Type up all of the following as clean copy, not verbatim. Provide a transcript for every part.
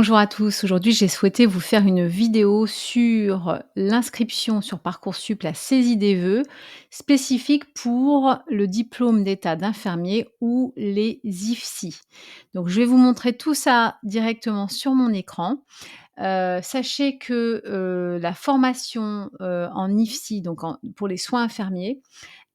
Bonjour à tous. Aujourd'hui, j'ai souhaité vous faire une vidéo sur l'inscription sur Parcoursup, la saisie des vœux, spécifique pour le diplôme d'état d'infirmier ou les IFSI. Donc, je vais vous montrer tout ça directement sur mon écran. Sachez que la formation en IFSI, donc pour les soins infirmiers,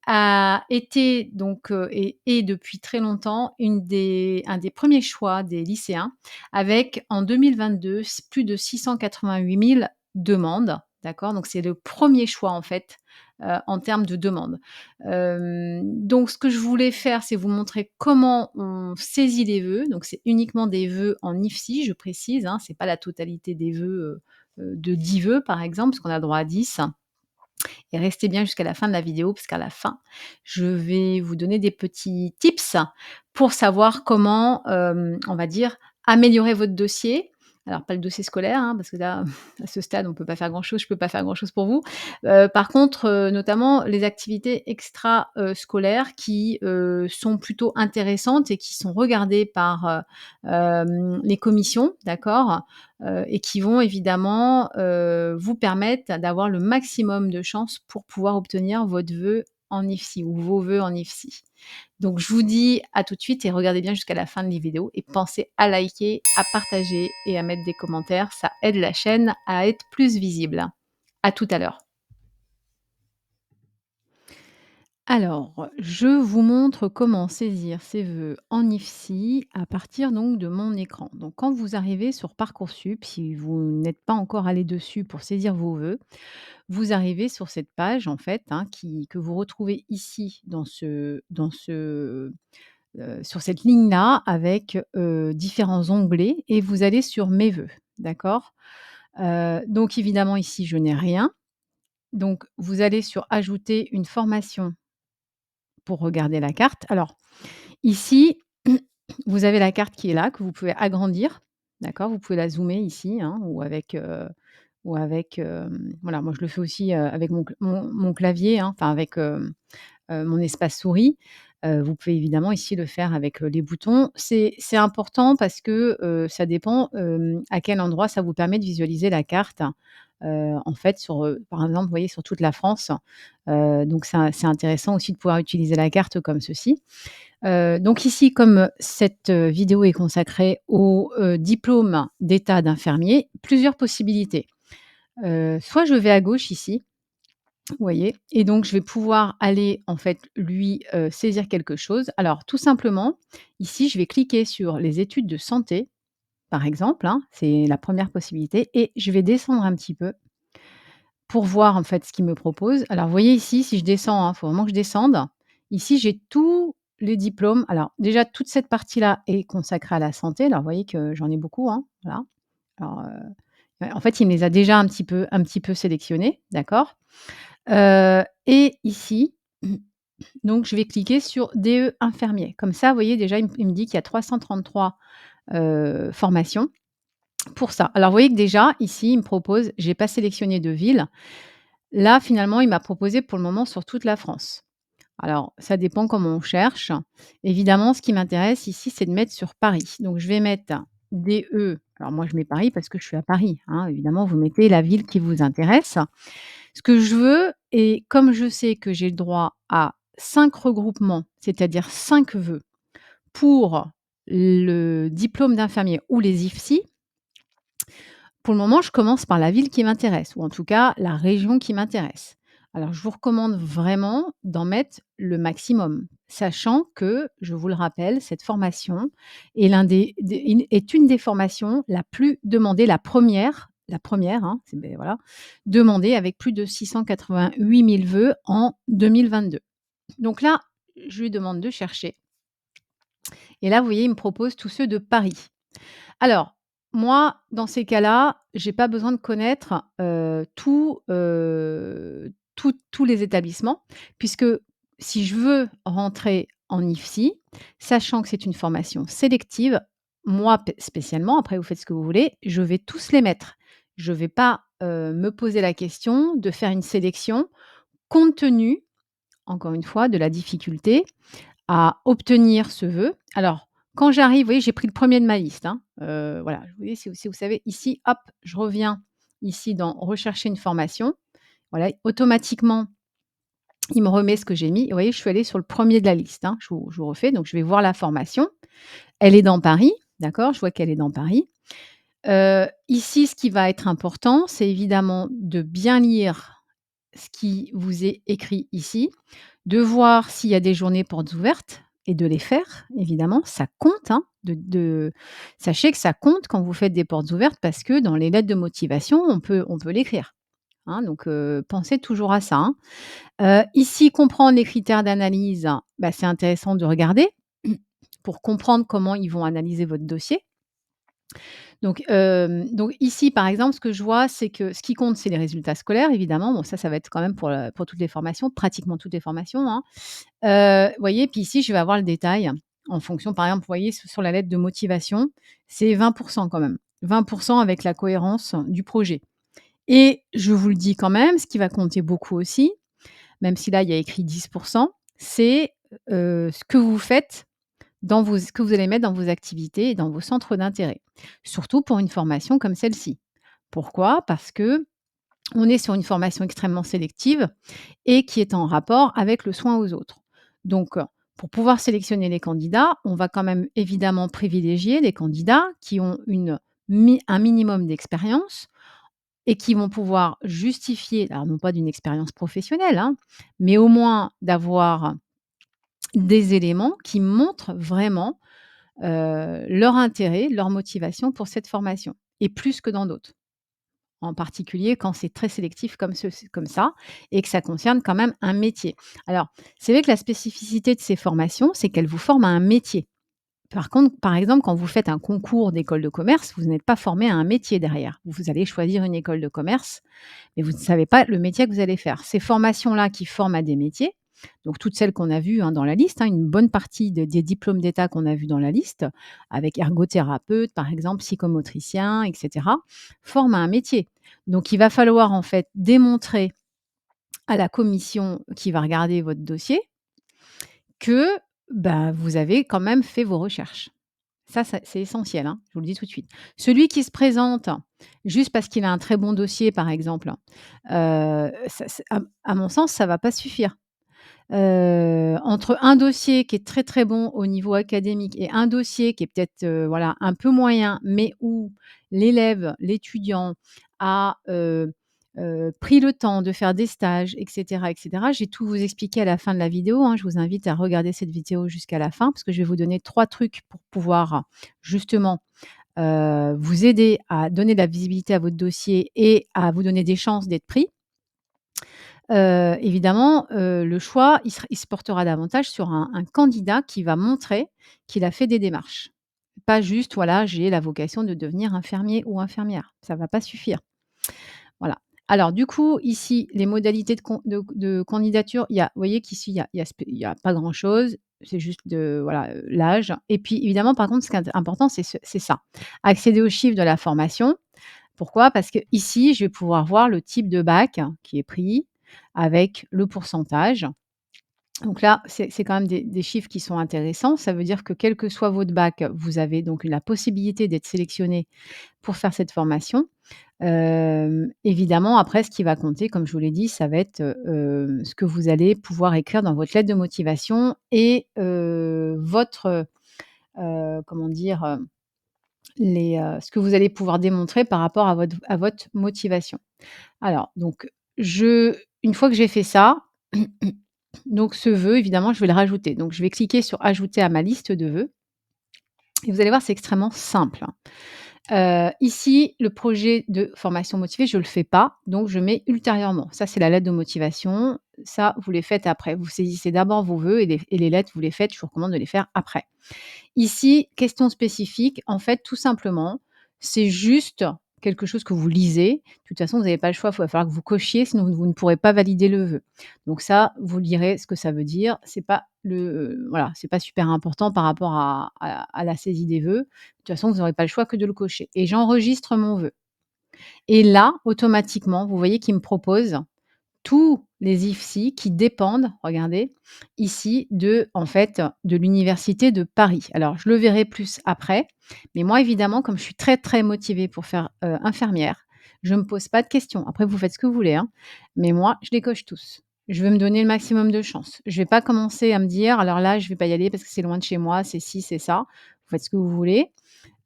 a été donc, et depuis très longtemps un des premiers choix des lycéens avec en 2022 plus de 688 000 demandes, d'accord? Donc c'est le premier choix en fait, en termes de demandes. Donc ce que je voulais faire, c'est vous montrer comment on saisit les vœux. Donc c'est uniquement des vœux en IFSI, je précise, hein, c'est pas la totalité des vœux, de 10 vœux par exemple, parce qu'on a le droit à 10. Et restez bien jusqu'à la fin de la vidéo, parce qu'à la fin, je vais vous donner des petits tips pour savoir comment, on va dire, améliorer votre dossier. Alors pas le dossier scolaire, hein, parce que là, à ce stade, on peut pas faire grand-chose, je peux pas faire grand-chose pour vous. Par contre, notamment les activités extra, scolaires qui, sont plutôt intéressantes et qui sont regardées par, les commissions, d'accord? Et qui vont évidemment, vous permettre d'avoir le maximum de chances pour pouvoir obtenir votre vœu en IFSI ou vos vœux en IFSI. Donc je vous dis à tout de suite et regardez bien jusqu'à la fin de la vidéo et pensez à liker, à partager et à mettre des commentaires, ça aide la chaîne à être plus visible. À tout à l'heure. Alors, je vous montre comment saisir ses vœux en IFSI à partir donc de mon écran. Donc, quand vous arrivez sur Parcoursup, si vous n'êtes pas encore allé dessus pour saisir vos vœux, vous arrivez sur cette page en fait, hein, que vous retrouvez ici sur cette ligne-là avec différents onglets et vous allez sur mes vœux, d'accord. Donc évidemment ici je n'ai rien. Donc vous allez sur ajouter une formation pour regarder la carte. Alors ici, vous avez la carte qui est là, que vous pouvez agrandir, d'accord? Vous pouvez la zoomer ici, hein, ou avec, voilà, moi je le fais aussi, avec mon clavier, hein, enfin avec, mon espace souris. Vous pouvez évidemment ici le faire avec, les boutons. C'est important parce que, ça dépend, à quel endroit ça vous permet de visualiser la carte. En fait sur, par exemple, vous voyez sur toute la France. Donc c'est intéressant aussi de pouvoir utiliser la carte comme ceci. Donc ici, comme cette, vidéo est consacrée au, diplôme d'état d'infirmier, plusieurs possibilités. Soit je vais à gauche ici, vous voyez? Et donc je vais pouvoir aller en fait lui, saisir quelque chose. Alors tout simplement, ici je vais cliquer sur les études de santé, par exemple, hein, c'est la première possibilité et je vais descendre un petit peu pour voir en fait ce qu'il me propose. Alors vous voyez ici, si je descends, il faut vraiment que je descende. Ici, j'ai tous les diplômes. Alors déjà, toute cette partie-là est consacrée à la santé. Alors vous voyez que j'en ai beaucoup, hein, voilà. Alors, ouais, en fait, il me les a déjà un petit peu sélectionnés, d'accord? Et ici, donc je vais cliquer sur DE infirmier. Comme ça, vous voyez déjà, il me dit qu'il y a 333, formations pour ça. Alors vous voyez que déjà ici, il me propose j'ai pas sélectionné de ville. Là, finalement, il m'a proposé pour le moment sur toute la France. Alors, ça dépend comment on cherche. Évidemment, ce qui m'intéresse ici, c'est de mettre sur Paris. Donc, je vais mettre DE. Alors, moi, je mets Paris parce que je suis à Paris, hein. Évidemment, vous mettez la ville qui vous intéresse. Ce que je veux, et comme je sais que j'ai le droit à 5 regroupements, c'est-à-dire 5 vœux pour le diplôme d'infirmier ou les IFSI, pour le moment, je commence par la ville qui m'intéresse ou en tout cas la région qui m'intéresse. Alors je vous recommande vraiment d'en mettre le maximum, sachant que, je vous le rappelle, cette formation est une des formations la plus demandée, la première, hein, voilà, demandée avec plus de 688 000 vœux en 2022. Donc là, je lui demande de chercher et là, vous voyez, il me propose tous ceux de Paris. Alors, moi, dans ces cas-là, j'ai pas besoin de connaître, tous les établissements, puisque si je veux rentrer en IFSI, sachant que c'est une formation sélective, moi spécialement, après vous faites ce que vous voulez, je vais tous les mettre. Je ne vais pas, me poser la question de faire une sélection compte tenu, encore une fois, de la difficulté à obtenir ce vœu. Alors, Quand j'arrive, vous voyez, j'ai pris le premier de ma liste, hein, voilà, vous voyez, si vous savez, ici, hop, je reviens ici dans rechercher une formation. Voilà, automatiquement, il me remet ce que j'ai mis et vous voyez, je suis allée sur le premier de la liste, hein. Je vous refais, donc je vais voir la formation. Elle est dans Paris, d'accord? Je vois qu'elle est dans Paris. Ici, ce qui va être important, c'est évidemment de bien lire ce qui vous est écrit ici, de voir s'il y a des journées portes ouvertes et de les faire, évidemment. Ça compte, hein, sachez que ça compte quand vous faites des portes ouvertes parce que dans les lettres de motivation, on peut l'écrire, hein, donc pensez toujours à ça, hein. Ici, comprendre les critères d'analyse, bah, c'est intéressant de regarder pour comprendre comment ils vont analyser votre dossier. Donc ici, par exemple, ce que je vois, c'est que ce qui compte, c'est les résultats scolaires, évidemment. Bon, ça va être quand même pour toutes les formations, pratiquement toutes les formations, hein. Vous voyez? Puis ici, je vais avoir le détail en fonction, par exemple, vous voyez, sur la lettre de motivation, c'est 20 quand même. 20 avec la cohérence du projet et je vous le dis quand même, ce qui va compter beaucoup aussi, même si là, il y a écrit 10, c'est, ce que vous faites ce que vous allez mettre dans vos activités et dans vos centres d'intérêt. Surtout pour une formation comme celle-ci. Pourquoi? Parce que on est sur une formation extrêmement sélective et qui est en rapport avec le soin aux autres. Donc, pour pouvoir sélectionner les candidats, on va quand même évidemment privilégier les candidats qui ont un minimum d'expérience et qui vont pouvoir justifier, alors non pas d'une expérience professionnelle, hein, mais au moins d'avoir des éléments qui montrent vraiment leur intérêt, leur motivation pour cette formation et plus que dans d'autres. En particulier quand c'est très sélectif comme ça et que ça concerne quand même un métier. Alors, c'est vrai que la spécificité de ces formations, c'est qu'elles vous forment à un métier. Par contre, par exemple, quand vous faites un concours d'école de commerce, vous n'êtes pas formé à un métier derrière. Vous allez choisir une école de commerce, mais vous ne savez pas le métier que vous allez faire. Ces formations-là qui forment à des métiers, donc toutes celles qu'on a vues, hein, dans la liste, hein, une bonne partie des diplômes d'État qu'on a vus dans la liste, avec ergothérapeute, par exemple, psychomotricien, et cetera, forment à un métier. Donc il va falloir en fait démontrer à la commission qui va regarder votre dossier que, bah, vous avez quand même fait vos recherches. Ça, c'est essentiel, hein, je vous le dis tout de suite. Celui qui se présente juste parce qu'il a un très bon dossier, par exemple, ça c'est à mon sens, ça va pas suffire. Entre un dossier qui est très, très bon au niveau académique et un dossier qui est peut-être, voilà, un peu moyen, mais où l'élève, l'étudiant a, pris le temps de faire des stages et cetera et cetera. Je vais tout vous expliquer à la fin de la vidéo, hein. Je vous invite à regarder cette vidéo jusqu'à la fin parce que je vais vous donner 3 trucs pour pouvoir justement, vous aider à donner de la visibilité à votre dossier et à vous donner des chances d'être pris. Évidemment, le choix, il se portera davantage sur un candidat qui va montrer qu'il a fait des démarches. Pas juste, voilà, j'ai la vocation de devenir infirmier ou infirmière, ça va pas suffire. Voilà. Alors du coup, ici, les modalités de candidature, vous voyez qu'ici, il y a pas grand chose, c'est juste voilà, l'âge et puis évidemment, par contre, ce qui est important, c'est ça, accéder aux chiffres de la formation. Pourquoi? Parce que ici, je vais pouvoir voir le type de bac qui est pris avec le pourcentage. Donc là, c'est quand même des chiffres qui sont intéressants. Ça veut dire que quel que soit votre bac, vous avez donc la possibilité d'être sélectionné pour faire cette formation. Évidemment, après, ce qui va compter, comme je vous l'ai dit, ça va être, ce que vous allez pouvoir écrire dans votre lettre de motivation et votre, comment dire? Ce que vous allez pouvoir démontrer par rapport à votre motivation. Alors donc une fois que j'ai fait ça, donc ce vœu évidemment je vais le rajouter. Donc je vais cliquer sur «Ajouter à ma liste de vœux» et vous allez voir c'est extrêmement simple, hein. Ici, le projet de formation motivée, je ne le fais pas, donc je mets ultérieurement. Ça, c'est la lettre de motivation. Ça, vous les faites après. Vous saisissez d'abord vos vœux et les lettres, vous les faites. Je vous recommande de les faire après. Ici, question spécifique, en fait, tout simplement, c'est juste quelque chose que vous lisez. De toute façon, vous n'avez pas le choix, il va falloir que vous cochiez, sinon vous ne pourrez pas valider le vœu. Donc ça, vous lirez ce que ça veut dire. C'est pas voilà, c'est pas super important par rapport à la saisie des vœux. De toute façon, vous n'aurez pas le choix que de le cocher et j'enregistre mon vœu et là, automatiquement, vous voyez qu'il me propose tous les IFSI qui dépendent, regardez, ici de en fait, de l'université de Paris. Alors je le verrai plus après, mais moi évidemment comme je suis très, très motivée pour faire, infirmière, je me pose pas de questions. Après vous faites ce que vous voulez, hein, mais moi je les coche tous. Je veux me donner le maximum de chance. Je vais pas commencer à me dire: «Alors là, je vais pas y aller parce que c'est loin de chez moi, c'est ci, c'est ça». Vous faites ce que vous voulez.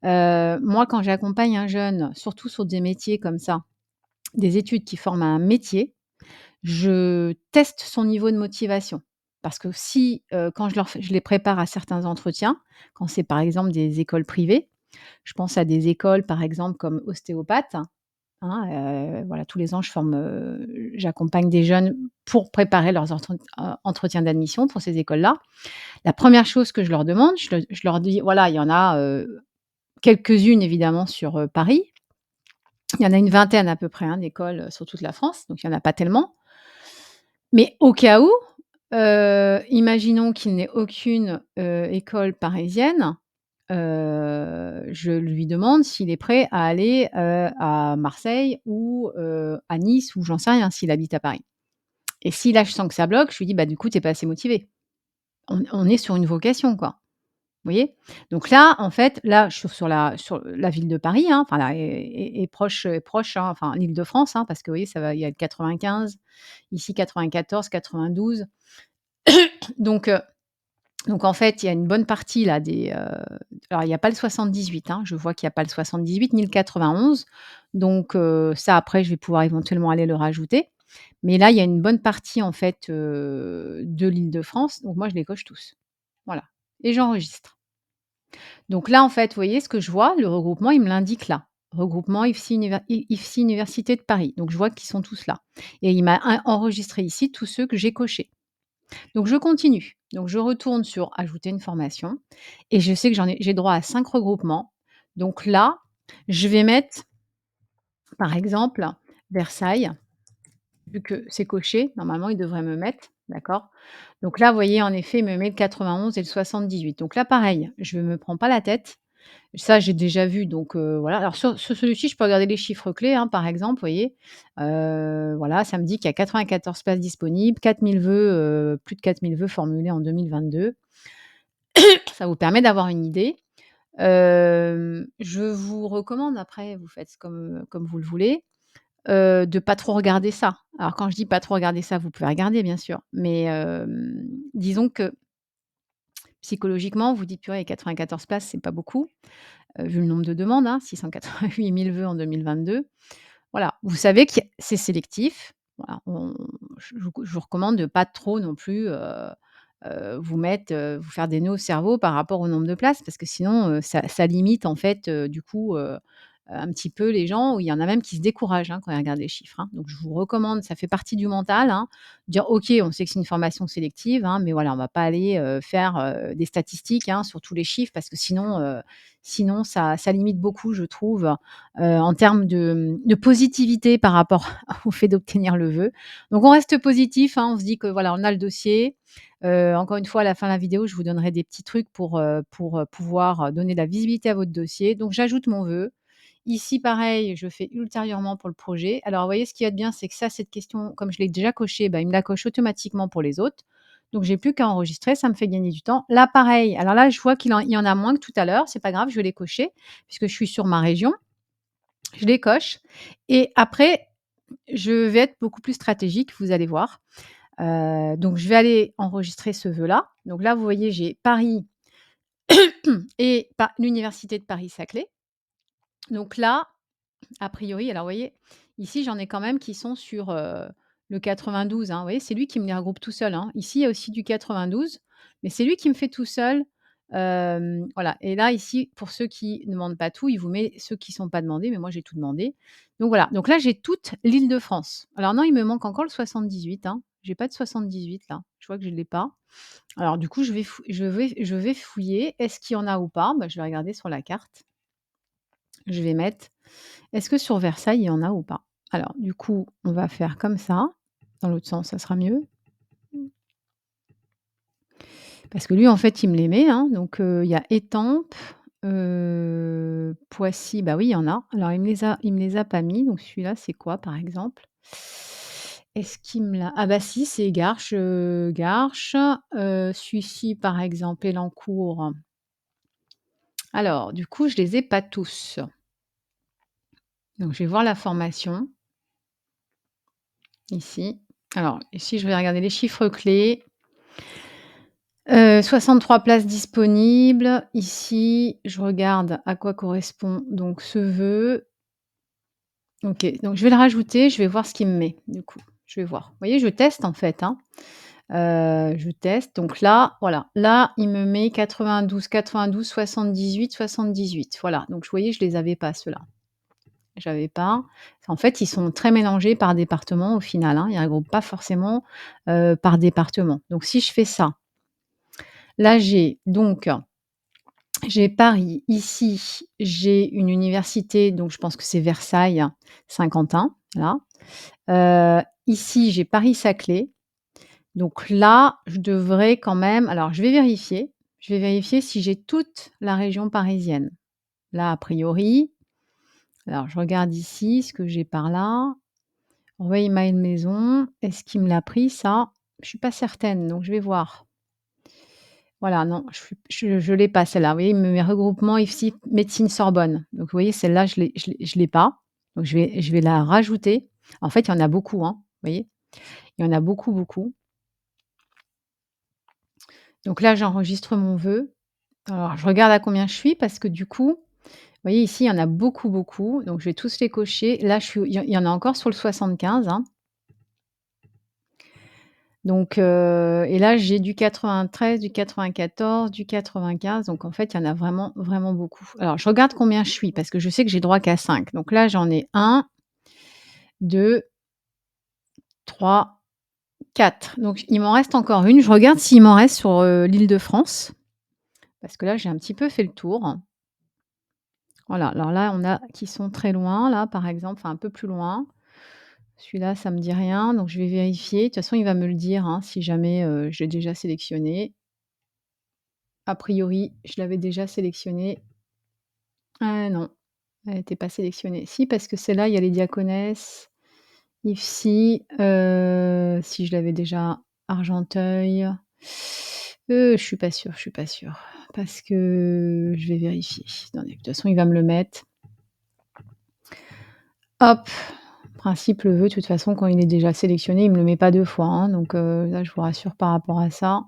Moi quand j'accompagne un jeune, surtout sur des métiers comme ça, des études qui forment à un métier, je teste son niveau de motivation. Parce que si, quand je les prépare à certains entretiens, quand c'est par exemple des écoles privées, je pense à des écoles par exemple comme ostéopathe, hein, voilà tous les ans j'accompagne des jeunes pour préparer leurs entretiens d'admission pour ces écoles-là. La première chose que je leur demande, je leur dis: «Voilà, il y en a, quelques-unes évidemment sur, Paris. Il y en a une vingtaine à peu près, hein, d'écoles, sur toute la France, donc il y en a pas tellement. Mais au cas où, imaginons qu'il n'ait aucune, école parisienne, je lui demande s'il est prêt à aller, à Marseille ou, à Nice ou j'en sais rien s'il habite à Paris. Et si là je sens que ça bloque, je lui dis: «Bah, du coup, tu es pas assez motivé». On est sur une vocation, quoi. Vous voyez? Donc là, en fait, là, je suis sur la ville de Paris, hein, enfin là est proche, hein, enfin l'Île-de-France, hein, parce que vous voyez, ça va il y a le 95, ici 94, 92. Donc heu, donc en fait, il y a une bonne partie là alors il y a pas le 78, hein, je vois qu'il y a pas le 78 ni le 91. Donc ça après je vais pouvoir éventuellement aller le rajouter. Mais là, il y a une bonne partie en fait, de l'Île-de-France, donc moi je les coche tous. Voilà et j'enregistre. Donc là, en fait, vous voyez ce que je vois, le regroupement, il me l'indique là. Regroupement IFSI Université de Paris. Donc je vois qu'ils sont tous là et il m'a enregistré ici tous ceux que j'ai cochés. Donc je continue. Donc je retourne sur ajouter une formation et je sais que j'ai droit à 5 regroupements. Donc là, je vais mettre, par exemple, Versailles, vu que c'est coché, normalement, il devrait me mettre, d'accord? Donc là, vous voyez, en effet, il me met le 91 et le 78. Donc là, pareil, je ne me prends pas la tête. Ça, j'ai déjà vu donc voilà. Alors sur celui-ci, je peux regarder les chiffres clés, hein, par exemple, vous voyez? Voilà, ça me dit qu'il y a 94 places disponibles, 4 000 vœux, plus de 4 000 vœux formulés en 2022. Ça vous permet d'avoir une idée. Je vous recommande après, vous faites comme vous le voulez, de pas trop regarder ça. Alors quand je dis pas trop regarder ça, vous pouvez regarder bien sûr, mais disons que psychologiquement, vous dites: «Purée, 94 places, c'est pas beaucoup». Vu le nombre de demandes, hein, 688 000 vœux en 2022. Voilà, vous savez que c'est sélectif. Voilà, je vous recommande de pas trop non plus, vous faire des nœuds au cerveau par rapport au nombre de places parce que sinon, ça limite en fait, du coup, un petit peu les gens où il y en a même qui se découragent, hein, quand ils regardent les chiffres, hein. Donc je vous recommande, ça fait partie du mental, hein, dire: «OK, on sait que c'est une formation sélective, hein, mais voilà, on va pas aller, faire, des statistiques, hein, sur tous les chiffres parce que sinon ça limite beaucoup je trouve, en termes de positivité par rapport au fait d'obtenir le vœu. Donc on reste positif, hein, on se dit que voilà, on a le dossier. Encore une fois, à la fin de la vidéo, je vous donnerai des petits trucs pour pouvoir, donner de la visibilité à votre dossier. Donc j'ajoute mon vœu. Ici, pareil, je fais ultérieurement pour le projet. Alors, vous voyez, ce qu'il y a de bien, c'est que ça, cette question, comme je l'ai déjà cochée, bah, il me la coche automatiquement pour les autres. Donc, j'ai plus qu'à enregistrer, ça me fait gagner du temps. Là, pareil. Alors là, je vois il y en a moins que tout à l'heure. C'est pas grave, je vais les cocher puisque je suis sur ma région. Je les coche et après, je vais être beaucoup plus stratégique, vous allez voir. Donc, je vais aller enregistrer ce vœu-là. Donc là, vous voyez, j'ai Paris et l'université de Paris-Saclay. Donc là, a priori, alors vous voyez, ici j'en ai quand même qui sont sur, le 92, hein. Vous voyez, c'est lui qui me les regroupe tout seul, hein. Ici, il y a aussi du 92, mais c'est lui qui me fait tout seul, voilà et là, ici, pour ceux qui ne demandent pas tout, il vous met ceux qui sont pas demandés, mais moi j'ai tout demandé. Donc voilà, donc là, j'ai toute l'Île-de-France. Alors non, il me manque encore le 78, hein. J'ai pas de 78 là, je vois que je ne l'ai pas. Alors du coup, je vais fouiller. Est-ce qu'il y en a ou pas? Bah, je vais regarder sur la carte. Je vais mettre est-ce que sur Versailles, il y en a ou pas? Alors du coup, on va faire comme ça. Dans l'autre sens, ça sera mieux. Parce que lui, en fait, il me les met, hein, donc il y a Étampes, Poissy, bah oui, il y en a. Alors il me les a pas mis, donc celui-là, c'est quoi, par exemple? Est-ce qu'il me l'a ah bah si, c'est Garches, Garches, celui-ci par exemple, Elancourt. Alors du coup, je les ai pas tous. Donc je vais voir la formation, ici. Alors ici, je vais regarder les chiffres clés. 63 places disponibles. Ici, je regarde à quoi correspond donc ce vœu. OK, donc je vais le rajouter, je vais voir ce qu'il me met, du coup. Je vais voir. Vous voyez, je teste en fait, hein. Je teste donc là, voilà, là, il me met 92, 92, 78, 78. Voilà, donc vous voyez, je les avais pas ceux-là. J'avais pas. En fait, ils sont très mélangés par département au final, hein. Ils regroupent pas forcément, par département. Donc si je fais ça, là j'ai Paris, ici, j'ai une université, donc je pense que c'est Versailles, Saint-Quentin, là. Ici, j'ai Paris-Saclay. Donc là, je devrais quand même alors je vais vérifier si j'ai toute la région parisienne. Là, a priori, alors je regarde ici ce que j'ai par là. Envoyer mail maison, est-ce qu'il me l'a pris ça? Je suis pas certaine, donc je vais voir. Voilà, non, je l'ai pas celle-là. Vous voyez, il me met regroupement IFSI médecine Sorbonne. Donc vous voyez, celle-là, je l'ai pas. Donc je vais la rajouter. En fait, il y en a beaucoup, hein, vous voyez? Il y en a beaucoup, beaucoup. Donc là, j'enregistre mon vœu. Alors je regarde à combien je suis parce que du coup, vous voyez ici, il y en a beaucoup, beaucoup. Donc je vais tous les cocher. Là, il y en a encore sur le 75, hein. Donc et là, j'ai du 93, du 94, du 95, donc en fait, il y en a vraiment, vraiment beaucoup. Alors je regarde combien je suis parce que je sais que j'ai droit qu'à 5. Donc là, j'en ai 1, 2, 3, 4. Donc il m'en reste encore une. Je regarde s'il m'en reste sur, l'Île-de-France parce que là, j'ai un petit peu fait le tour. Voilà, alors là, on a qui sont très loin, là, par exemple, enfin un peu plus loin. Celui-là, ça me dit rien, donc je vais vérifier. De toute façon, il va me le dire, hein, si jamais, je l'ai déjà sélectionné. A priori, je l'avais déjà sélectionnée. Ah non, elle n'était pas sélectionnée. Si, parce que celle-là, il y a les diaconesses, IFSI, si je l'avais déjà, Argenteuil. Je suis pas sûre, je suis pas sûre. Parce que je vais vérifier. Attendez, de toute façon, il va me le mettre. Hop, principe le veut, de toute façon, quand il est déjà sélectionné, il me le met pas 2 fois, hein, donc là, je vous rassure par rapport à ça.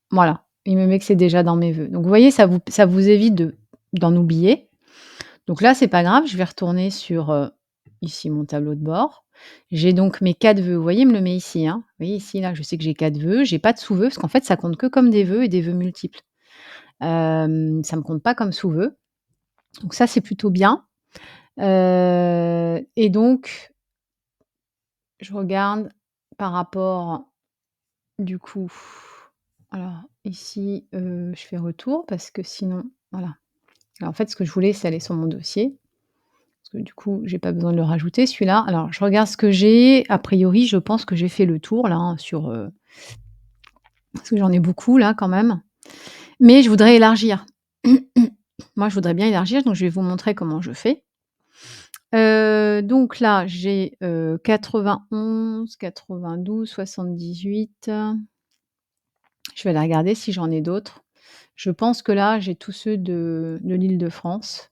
Voilà, il me met que c'est déjà dans mes vœux. Donc vous voyez, ça vous évite d'en oublier. Donc là, c'est pas grave, je vais retourner sur, ici mon tableau de bord. J'ai donc mes 4 vœux. Vous voyez, il me le met ici, hein. Vous voyez ici, là, je sais que j'ai 4 vœux. J'ai pas de sous-vœux parce qu'en fait, ça compte que comme des vœux et des vœux multiples. Ça me compte pas comme sous-vœux. Donc ça, c'est plutôt bien. Et donc je regarde par rapport, du coup, alors ici, je fais retour parce que sinon voilà. Alors en fait, ce que je voulais, c'est aller sur mon dossier, parce que du coup, j'ai pas besoin de le rajouter celui-là. Alors je regarde ce que j'ai. A priori, je pense que j'ai fait le tour là, hein, sur, parce que j'en ai beaucoup là quand même. Mais je voudrais élargir. Moi, je voudrais bien élargir, donc je vais vous montrer comment je fais. Donc là, j'ai, 91, 92, 78. Je vais aller regarder si j'en ai d'autres. Je pense que là, j'ai tous ceux de l'Île-de-France.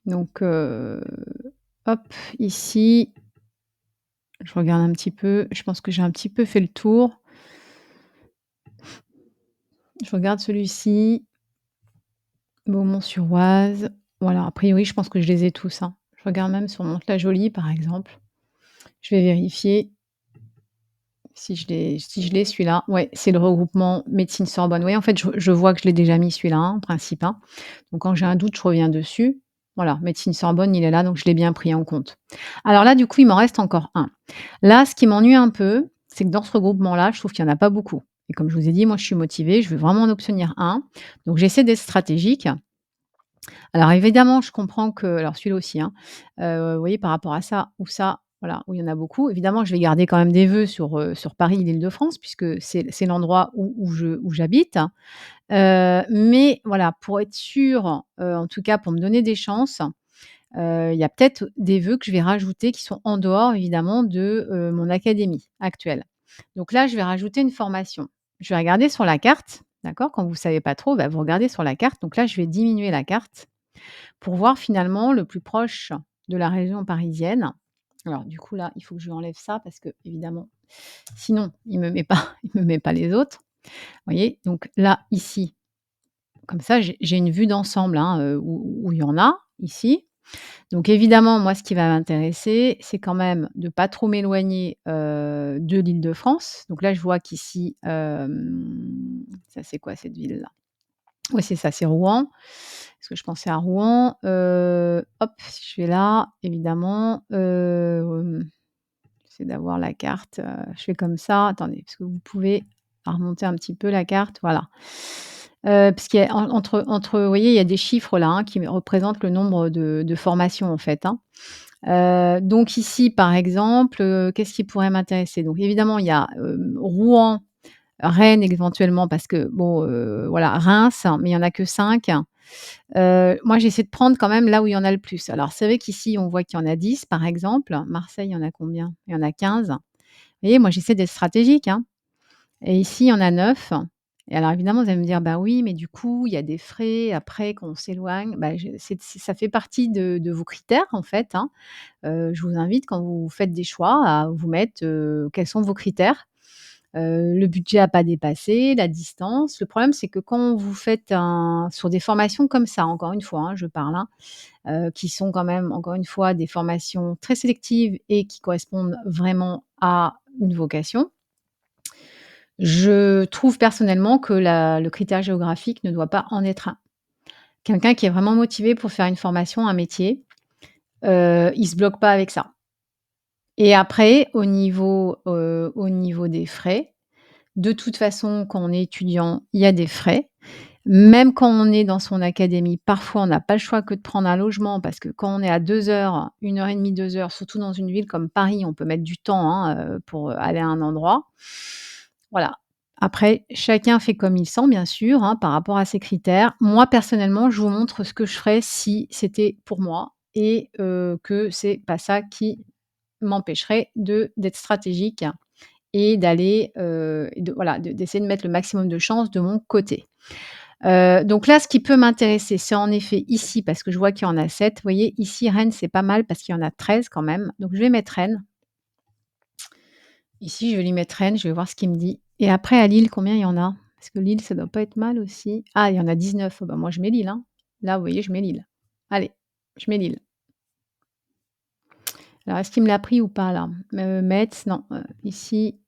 Donc, hop, ici, je regarde un petit peu. Je pense que j'ai un petit peu fait le tour. Je regarde celui-ci, Beaumont-sur-Oise. Voilà, a priori, je pense que je les ai tous, hein. Je regarde même sur Mantes-la-Jolie, par exemple. Je vais vérifier si je l'ai celui-là. Ouais, c'est le regroupement médecine Sorbonne. Oui, en fait, je vois que je l'ai déjà mis celui-là, hein, en principe, hein. Donc quand j'ai un doute, je reviens dessus. Voilà, médecine Sorbonne, il est là, donc je l'ai bien pris en compte. Alors là, du coup, il m'en reste encore un. Là, ce qui m'ennuie un peu, c'est que dans ce regroupement-là, je trouve qu'il y en a pas beaucoup. Et comme je vous ai dit, moi, je suis motivée, je veux vraiment en obtenir un. Donc j'essaie d'être stratégique. Alors évidemment, je comprends que alors celui-là aussi, hein, vous voyez par rapport à ça ou ça, voilà, où il y en a beaucoup. Évidemment, je vais garder quand même des vœux sur Paris et l'Île-de-France puisque c'est l'endroit où j'habite. Mais voilà, pour être sûre, en tout cas pour me donner des chances, il y a peut-être des vœux que je vais rajouter qui sont en dehors évidemment de, mon académie actuelle. Donc là, je vais rajouter une formation. Je vais regarder sur la carte, d'accord? Quand vous savez pas trop, bah, vous regardez sur la carte. Donc là, je vais diminuer la carte pour voir finalement le plus proche de la région parisienne. Alors du coup là, il faut que je lui enlève ça parce que évidemment, sinon il me met pas il me met pas les autres. Vous voyez? Donc là, ici, comme ça j'ai une vue d'ensemble, hein, où il y en a, ici. Donc évidemment, moi, ce qui va m'intéresser, c'est quand même de pas trop m'éloigner, de l'Île-de-France. Donc là, je vois qu'ici, ça c'est quoi cette ville-là? Oui, c'est ça, c'est Rouen. Parce que je pensais à Rouen. Hop, si je vais là, évidemment, j'essaie d'avoir la carte, je fais comme ça. Attendez, parce que vous pouvez remonter un petit peu la carte, voilà. Parce qu'il y a entre vous voyez, il y a des chiffres là, hein, qui représentent le nombre de formations en fait, hein. Donc ici, par exemple, qu'est-ce qui pourrait m'intéresser? Donc évidemment, il y a, Rouen, Rennes éventuellement parce que bon, voilà, Reims, mais il y en a que 5. Moi, j'essaie de prendre quand même là où il y en a le plus. Alors c'est vrai qu'ici, on voit qu'il y en a 10 par exemple. Marseille, il y en a combien? Il y en a 15. Vous voyez, moi, j'essaie d'être stratégique, hein, et ici, il y en a 9. Et alors évidemment, vous allez me dire: «Bah oui, mais du coup, il y a des frais après quand on s'éloigne». Bah, je c'est ça fait partie de vos critères en fait, hein. Je vous invite quand vous faites des choix à vous mettre, quels sont vos critères. Le budget à pas dépasser, la distance. Le problème, c'est que quand vous faites sur des formations comme ça, encore une fois, hein, je parle, hein, qui sont quand même, encore une fois, des formations très sélectives et qui correspondent vraiment à une vocation. Je trouve personnellement que le critère géographique ne doit pas en être un. Quelqu'un qui est vraiment motivé pour faire une formation, un métier, il se bloque pas avec ça. Et après au niveau des frais, de toute façon, quand on est étudiant, il y a des frais. Même quand on est dans son académie, parfois on n'a pas le choix que de prendre un logement parce que quand on est à 2 heures, 1 heure et demie, 2 heures, surtout dans une ville comme Paris, on peut mettre du temps, hein, pour, aller à un endroit. Voilà. Après, chacun fait comme il sent, bien sûr, hein, par rapport à ses critères. Moi, personnellement, je vous montre ce que je ferais si c'était pour moi et que c'est pas ça qui m'empêcherait d'être stratégique et d'aller, et de voilà, d'essayer de mettre le maximum de chances de mon côté. Donc là, ce qui peut m'intéresser, c'est en effet ici, parce que je vois qu'il y en a 7. Vous voyez, ici, Rennes, c'est pas mal parce qu'il y en a 13 quand même. Donc je vais mettre Rennes. Ici, je vais lui mettre Rennes, je vais voir ce qu'il me dit. Et après à Lille, combien il y en a? Parce que Lille, ça doit pas être mal aussi. Ah, il y en a 19. Oh bah, moi, je mets Lille, hein. Là, vous voyez, je mets Lille. Allez, je mets Lille. Alors est-ce qu'il me l'a pris ou pas là? Metz, non, ici.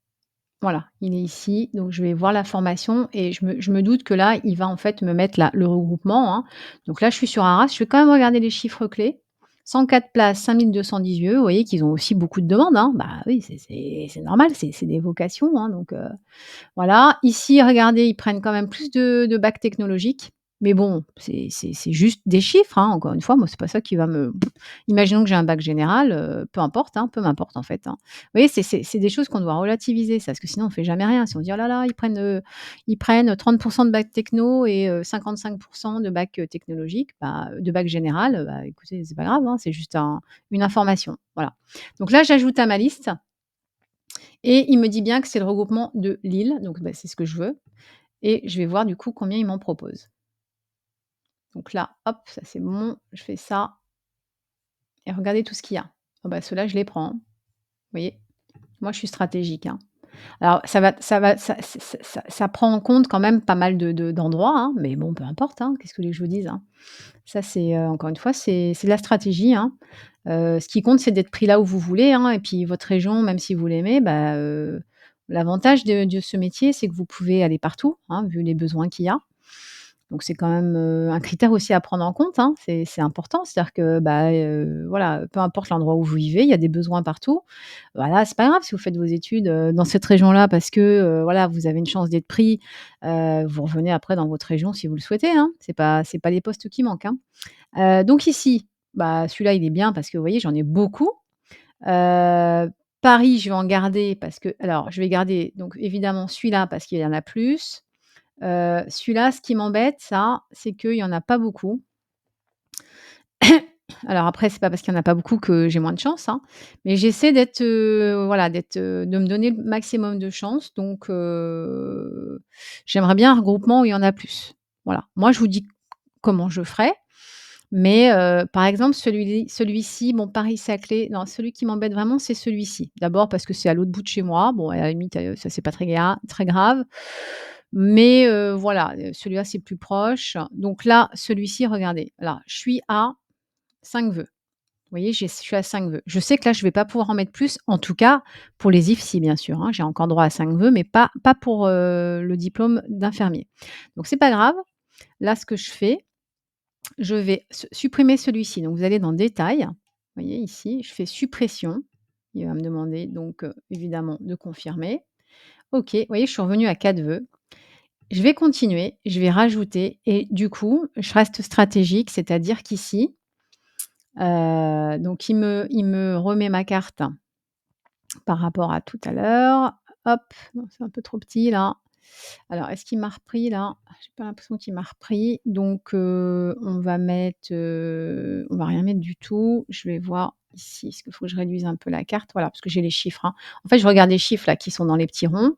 Voilà, il est ici, donc je vais voir la formation et je me doute que là, il va en fait me mettre là, le regroupement, hein. Donc là, je suis sur Arras, je vais quand même regarder les chiffres clés. 104 places, 5 210 lieux. Vous voyez qu'ils ont aussi beaucoup de demandes, hein. Bah oui, c'est normal, c'est des vocations, hein, donc voilà. Ici, regardez, ils prennent quand même plus de bacs technologiques, mais bon, c'est juste des chiffres, hein, encore une fois, moi, c'est pas ça qui va me imaginons que j'ai un bac général, peu importe, hein, peu m'importe, en fait, hein. Vous voyez, c'est des choses qu'on doit relativiser, ça, parce que sinon on fait jamais rien. Si on dit: «Oh là là, ils prennent 30 de bac techno et 55 de bac, technologique», bah, de bac général, bah, écoutez, c'est pas grave, hein, c'est juste une information, voilà. Donc là, j'ajoute à ma liste et il me dit bien que c'est le regroupement de Lille, donc bah, c'est ce que je veux et je vais voir du coup combien ils m'en proposent. Donc là, hop, ça c'est bon, je fais ça et regardez tout ce qu'il y a. Ah bah, ceux-là, je les prends, hein. Vous voyez? Moi, je suis stratégique, hein. Alors ça prend en compte quand même pas mal d'endroits, hein, mais bon, peu importe, hein, qu'est-ce que vous voulez que je vous dise, hein? Ça, c'est, encore une fois, c'est de la stratégie, hein. Ce qui compte, c'est d'être pris là où vous voulez, hein et puis votre région, même si vous l'aimez, bah, l'avantage de ce métier, c'est que vous pouvez aller partout, hein, vu les besoins qu'il y a. Donc c'est quand même, un critère aussi à prendre en compte, hein. C'est important, c'est-à-dire que, bah, voilà, peu importe l'endroit où vous vivez, il y a des besoins partout. Voilà, c'est pas grave si vous faites vos études, dans cette région-là parce que, voilà, vous avez une chance d'être pris, vous revenez après dans votre région si vous le souhaitez, hein. C'est pas les postes qui manquent, hein. Donc ici, bah, celui-là, il est bien parce que vous voyez, j'en ai beaucoup. Paris, je vais en garder parce que alors je vais garder donc évidemment celui-là parce qu'il y en a plus. Celui-là, ce qui m'embête, ça, c'est qu'il y en a pas beaucoup. Alors après, c'est pas parce qu'il y en a pas beaucoup que j'ai moins de chance, hein, mais j'essaie d'être, voilà, de me donner le maximum de chance donc j'aimerais bien un regroupement où il y en a plus. Voilà. Moi, je vous dis comment je ferais, mais par exemple, celui-ci, bon, Paris-Saclay, non, celui qui m'embête vraiment, c'est celui-ci. D'abord parce que c'est à l'autre bout de chez moi. Bon, à la limite, ça, c'est pas très grave, mais voilà, celui-là, c'est plus proche. Donc là, celui-ci, regardez, là, je suis à 5 vœux. Vous voyez, je suis à 5 vœux. Je sais que là, je vais pas pouvoir en mettre plus, en tout cas pour les IFSI, bien sûr, hein. J'ai encore droit à 5 vœux, mais pas pour, le diplôme d'infirmier. Donc c'est pas grave. Là, ce que je fais, je vais supprimer celui-ci. Donc vous allez dans détails, vous voyez ici, je fais suppression. Il va me demander donc, évidemment de confirmer. OK, vous voyez, je suis revenue à 4 vœux. Je vais continuer, je vais rajouter et du coup, je reste stratégique, c'est-à-dire qu'ici, donc il me remet ma carte par rapport à tout à l'heure. Hop, non, c'est un peu trop petit là. Alors est-ce qu'il m'a repris là? J'ai pas l'impression qu'il m'a repris. Donc on va rien mettre du tout. Je vais voir ici, est-ce qu'il faut que je réduise un peu la carte? Voilà, parce que j'ai les chiffres, hein. En fait, je regarde les chiffres là qui sont dans les petits ronds.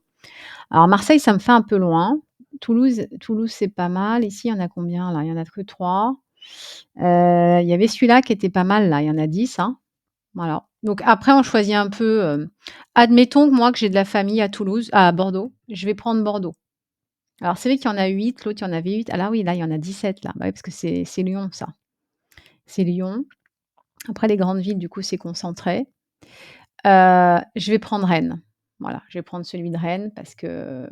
Alors Marseille, ça me fait un peu loin. Toulouse, c'est pas mal. Ici, il y en a combien là? Il y en a que 3. Il y avait celui-là qui était pas mal là, il y en a 10, hein. Voilà. Donc après on choisit un peu, admettons que moi que j'ai de la famille à Bordeaux, je vais prendre Bordeaux. Alors c'est vrai qu'il y en a 8, l'autre il y en avait 8. Ah là oui, là il y en a 17 là. Bah oui parce que c'est Lyon ça. C'est Lyon. Après les grandes villes du coup c'est concentré. Je vais prendre Rennes. Voilà, je vais prendre celui de Rennes parce que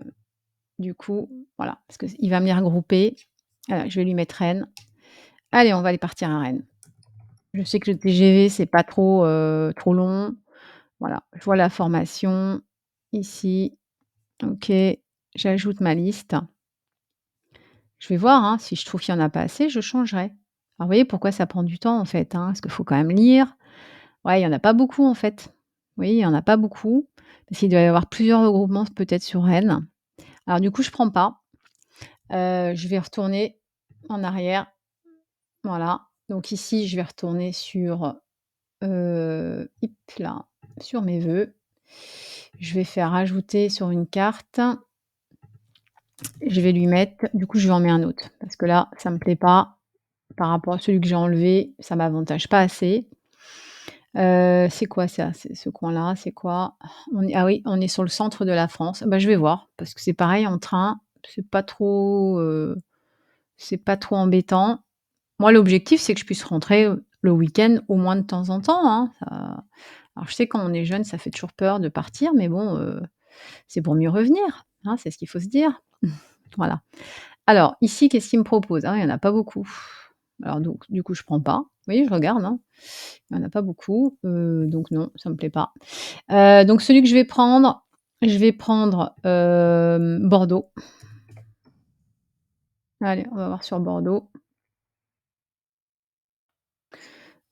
du coup, voilà, parce qu'il va me les regrouper. Voilà, je vais lui mettre Rennes. Allez, on va aller partir à Rennes. Je sais que le TGV c'est pas trop long. Voilà, je vois la formation ici. OK, j'ajoute ma liste. Je vais voir, hein, si je trouve qu'il y en a pas assez, je changerai. Alors vous voyez pourquoi ça prend du temps en fait, hein, parce qu'il faut quand même lire. Ouais, il y en a pas beaucoup en fait. Oui, il y en a pas beaucoup, parce qu'il doit y avoir plusieurs regroupements peut-être sur Rennes. Alors du coup, je prends pas. Je vais retourner en arrière. Voilà. Donc ici, je vais retourner sur, hip là, sur mes vœux. Je vais faire ajouter sur une carte. Je vais lui mettre du coup, je lui en mets un autre parce que là, ça me plaît pas par rapport à celui que j'ai enlevé, ça m'avantage pas assez. C'est quoi ça? C'est ce coin-là, c'est quoi? Ah oui, on est sur le centre de la France. Bah, je vais voir parce que c'est pareil en train, c'est pas trop embêtant. Moi, l'objectif, c'est que je puisse rentrer, le week-end au moins de temps en temps, hein. Alors je sais quand on est jeune, ça fait toujours peur de partir, mais bon, c'est pour mieux revenir, hein, c'est ce qu'il faut se dire. Voilà. Alors ici, qu'est-ce qu'il me propose? Ah, il y en a pas beaucoup. Alors donc du coup, je prends pas. Vous voyez, je regarde, hein, il y en a pas beaucoup, donc non, ça me plaît pas. Donc celui que je vais prendre, Bordeaux. Allez, on va voir sur Bordeaux.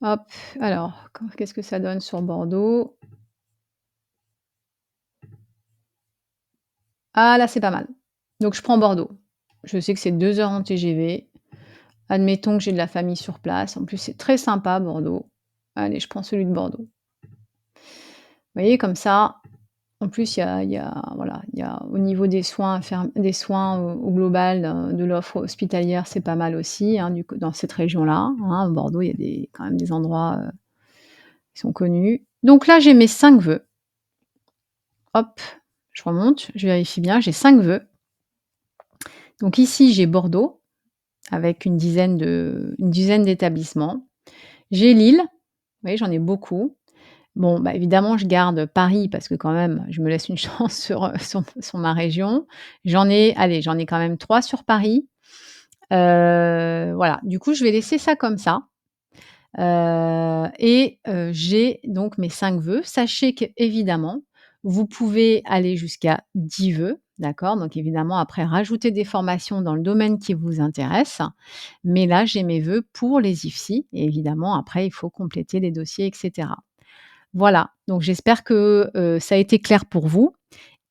Hop, alors qu'est-ce que ça donne sur Bordeaux? Ah là, c'est pas mal. Donc je prends Bordeaux. Je sais que c'est 2 heures en TGV. Admettons que j'ai de la famille sur place. En plus, c'est très sympa Bordeaux. Allez, je prends celui de Bordeaux. Vous voyez comme ça, en plus il y a voilà, il y a au niveau des soins au global, de l'offre hospitalière, c'est pas mal aussi, hein, du coup dans cette région-là, hein. Bordeaux, il y a quand même des endroits, qui sont connus. Donc là, j'ai mes 5 vœux. Hop, je remonte, je vérifie bien, j'ai 5 vœux. Donc ici, j'ai Bordeaux avec une dizaine d'établissements. J'ai Lille, vous voyez, j'en ai beaucoup. Bon, bah, évidemment, je garde Paris parce que quand même, je me laisse une chance sur ma région. J'en ai quand même 3 sur Paris. Voilà, du coup, je vais laisser ça comme ça, et j'ai donc mes 5 vœux. Sachez qu'évidemment, vous pouvez aller jusqu'à 10 vœux, d'accord? Donc évidemment, après, rajouter des formations dans le domaine qui vous intéresse. Mais là, j'ai mes vœux pour les IFSI et évidemment, après, il faut compléter les dossiers et cetera. Voilà, donc j'espère que, ça a été clair pour vous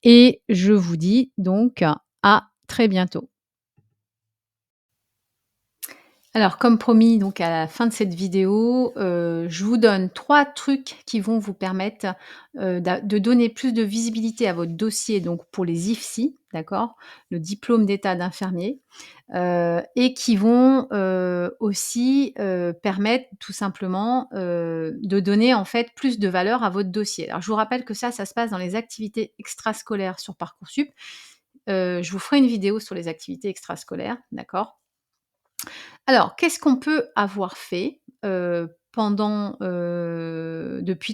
et je vous dis donc à très bientôt. Alors comme promis, donc à la fin de cette vidéo, je vous donne 3 trucs qui vont vous permettre, de donner plus de visibilité à votre dossier, donc pour les IFSI, d'accord? Le diplôme d'état d'infirmier, et qui vont, aussi, permettre tout simplement, de donner en fait plus de valeur à votre dossier. Alors je vous rappelle que ça se passe dans les activités extrascolaires sur Parcoursup. Je vous ferai une vidéo sur les activités extrascolaires, d'accord? Alors, qu'est-ce qu'on peut avoir fait, depuis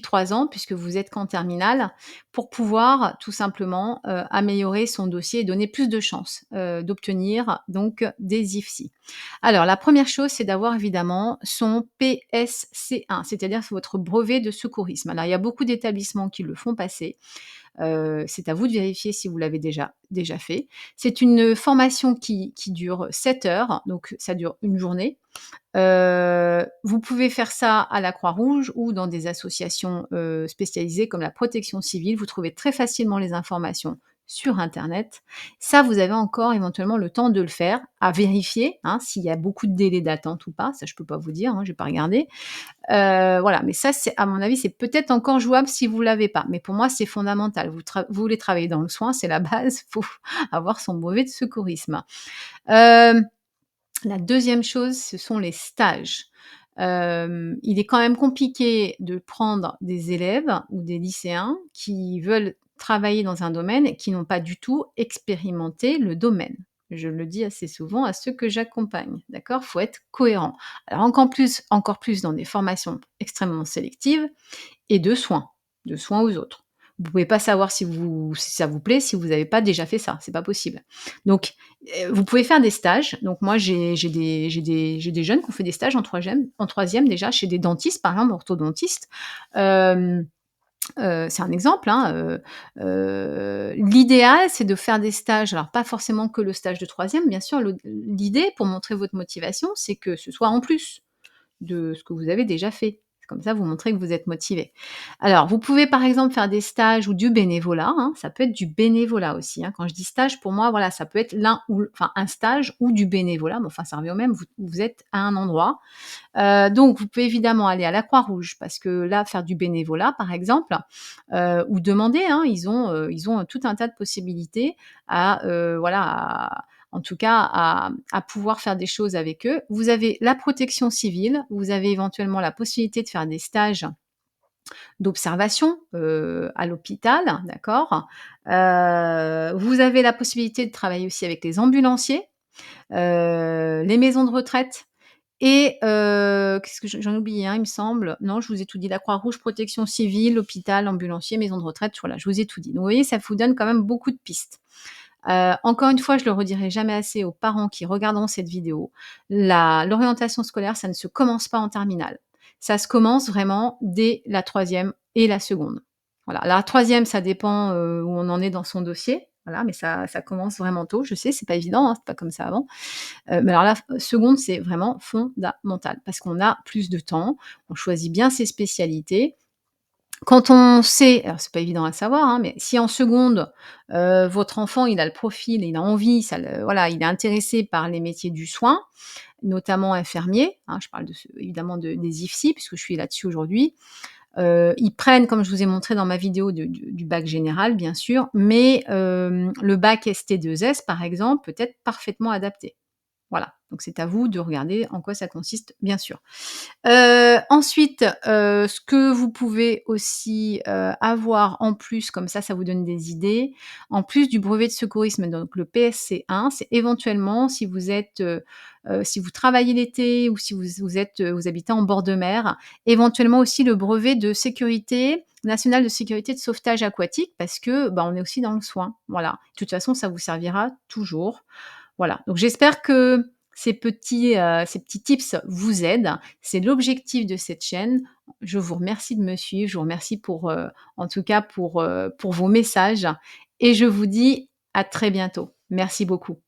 3 ans, puisque vous êtes qu'en terminale, pour pouvoir tout simplement, améliorer son dossier et donner plus de chances, d'obtenir donc des IFSI? Alors la première chose, c'est d'avoir évidemment son PSC1, c'est-à-dire votre brevet de secourisme. Alors il y a beaucoup d'établissements qui le font passer. C'est à vous de vérifier si vous l'avez déjà fait. C'est une formation qui dure 7 heures, donc ça dure une journée. Vous pouvez faire ça à la Croix-Rouge ou dans des associations, spécialisées comme la protection civile. Vous trouvez très facilement les informations sur internet. Ça, vous avez encore éventuellement le temps de le faire, à vérifier, hein, s'il y a beaucoup de délais d'attente ou pas. Ça, je peux pas vous dire, hein, j'ai pas regardé. Voilà, mais ça, c'est à mon avis, c'est peut-être encore jouable si vous l'avez pas. Mais pour moi, c'est fondamental. Vous voulez travailler dans le soin, c'est la base, faut avoir son brevet de secourisme. Hem, la deuxième chose, ce sont les stages. Il est quand même compliqué de prendre des élèves ou des lycéens qui veulent travailler dans un domaine et qui n'ont pas du tout expérimenté le domaine. Je le dis assez souvent à ceux que j'accompagne, d'accord? Faut être cohérent. Alors encore plus dans des formations extrêmement sélectives et de soins aux autres. Vous pouvez pas savoir si ça vous plaît, si vous n'avez pas déjà fait ça, c'est pas possible. Donc, vous pouvez faire des stages. Donc moi, j'ai des jeunes qui ont fait des stages en troisième déjà chez des dentistes, par exemple, orthodontistes. Hem, c'est un exemple, hein, l'idéal, c'est de faire des stages, alors pas forcément que le stage de troisième, bien sûr. L'idée pour montrer votre motivation, c'est que ce soit en plus de ce que vous avez déjà fait. Comme ça, vous montrez que vous êtes motivé. Alors, vous pouvez par exemple faire des stages ou du bénévolat, hein, ça peut être du bénévolat aussi, hein. Quand je dis stage, pour moi, voilà, ça peut être l'un ou enfin un stage ou du bénévolat, mais enfin ça revient au même, vous êtes à un endroit. Donc vous pouvez évidemment aller à la Croix-Rouge parce que là, faire du bénévolat par exemple, ou demander, hein, ils ont tout un tas de possibilités voilà, en tout cas à pouvoir faire des choses avec eux. Vous avez la protection civile, vous avez éventuellement la possibilité de faire des stages d'observation, à l'hôpital, d'accord? Vous avez la possibilité de travailler aussi avec les ambulanciers, les maisons de retraite et qu'est-ce que j'en ai oublié un, il me semble. Non, je vous ai tout dit. La Croix-Rouge, protection civile, hôpital, ambulancier, maison de retraite, voilà, je vous ai tout dit. Donc vous voyez, ça vous donne quand même beaucoup de pistes. Encore une fois, je le redirai jamais assez aux parents qui regarderont cette vidéo, l'orientation scolaire, ça ne se commence pas en terminale. Ça se commence vraiment dès la troisième et la seconde. Voilà, la troisième, ça dépend, où on en est dans son dossier, voilà, mais ça commence vraiment tôt. Je sais, c'est pas évident, hein, c'est pas comme ça avant. Mais alors la seconde, c'est vraiment fondamental parce qu'on a plus de temps, on choisit bien ses spécialités. Quand on sait, alors c'est pas évident à savoir, hein, mais si en seconde, votre enfant, il a le profil, il a envie, voilà, il est intéressé par les métiers du soin, notamment infirmier, hein, je parle évidemment des IFSI puisque je suis là-dessus aujourd'hui. Ils prennent, comme je vous ai montré dans ma vidéo du bac général bien sûr, mais le bac ST2S par exemple peut être parfaitement adapté. Voilà, donc c'est à vous de regarder en quoi ça consiste, bien sûr. Ensuite, ce que vous pouvez aussi, avoir en plus, comme ça vous donne des idées, en plus du brevet de secourisme, donc le PSC1, c'est éventuellement si vous travaillez l'été ou si vous habitez en bord de mer, éventuellement aussi le brevet de sécurité national de sécurité de sauvetage aquatique parce que, bah, on est aussi dans le soin, voilà. De toute façon, ça vous servira toujours. Voilà, donc j'espère que ces petits tips vous aident. C'est l'objectif de cette chaîne. Je vous remercie de me suivre, je vous remercie en tout cas pour vos messages et je vous dis à très bientôt. Merci beaucoup.